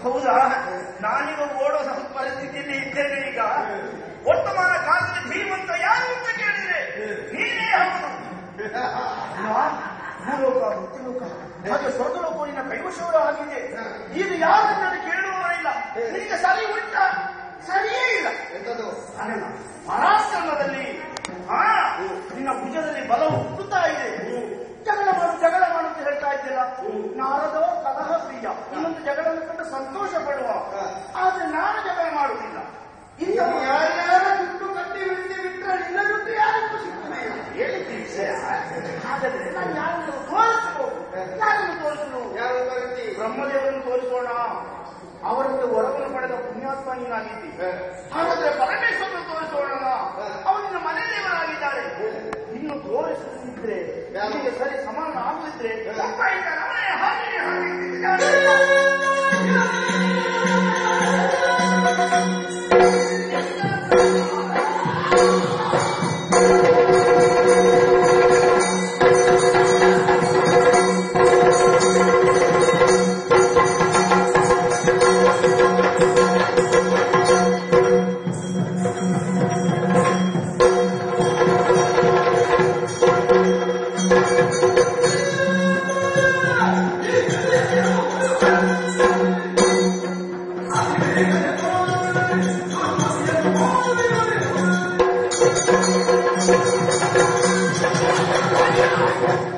ಹೌದಾ, ನಾನೀಗ ಓಡೋ ಪರಿಸ್ಥಿತಿಯಲ್ಲಿ ಇದ್ದೇನೆ. ಈಗ ವರ್ತಮಾನ ಕಾಲದಲ್ಲಿ ಭೀಮಂತ ಯಾರು ಅಂತ ಕೇಳಿದ್ರೆ ನೀನೇ ಹೌದು. ಭೂಲೋಕ ಮೃತ್ಯುಲೋಕ ಹಾಗೆ ಸ್ವರ್ಗಲೋಕವಿನ ಕೈವಶವರ ಆಗಿದೆ. ಈಗ ಯಾರನ್ನ ಕೇಳುವವರಿಲ್ಲ. ನಿನಗೆ ಸರಿ ಉಂಟ? ಸರಿಯೇ ಇಲ್ಲ. ಪರಾಕ್ರಮದಲ್ಲಿ ನಿನ್ನ ಭುಜದಲ್ಲಿ ಬಲ ಹುಟ್ಟುತ್ತಾ ಇದೆ. ಜಗಳ ಮಾಡು ಅಂತ ಹೇಳ್ತಾ ಇದ್ದಿಲ್ಲ. ನಾರದೋ ಕಲಹ ಪ್ರಿಯ, ಇನ್ನೊಂದು ಜಗಳವನ್ನು ಕಂಡು ಸಂತೋಷ ಪಡುವ. ಆದ್ರೆ ನಾನು ಜಗಳ ಮಾಡುವುದಿಲ್ಲ. ಯಾರ್ಯಾರ ದುಡ್ಡು ಕಟ್ಟಿ ಬಿಟ್ಟರೆ ನಿನ್ನ ದುಡ್ಡು ಯಾರಿಗೂ ಸಿಗ್ತಾನೆ ಹೇಳಿದ್ದೆ ವಿಷಯ. ಹಾಗಾದ್ರೆ ನಾನು ಯಾರನ್ನು ತೋರಿಸಬಹುದು? ಯಾರನ್ನು ತೋರಿಸಲು? ಬ್ರಹ್ಮದೇವರನ್ನು ತೋರಿಸೋಣ. ಅವರಲ್ಲಿ ವರವನ್ನು ಪಡೆದ ಪುಣ್ಯಾತ್ಮ ನೀನಾಗಿದ್ದಿ. ಹಾಗಾದ್ರೆ ಪರಮೇಶ್ವರನ್ನು ತೋರಿಸೋಣ. ಅವನಿನ ಮನೆ ದೇವರಾಗಿದ್ದಾರೆ. ಇನ್ನು ತೋರಿಸದಿದ್ರೆ ನಿಮಗೆ ಸರಿ ಸಮಾನ ಆಗುತ್ತಿದ್ರೆ Yeah.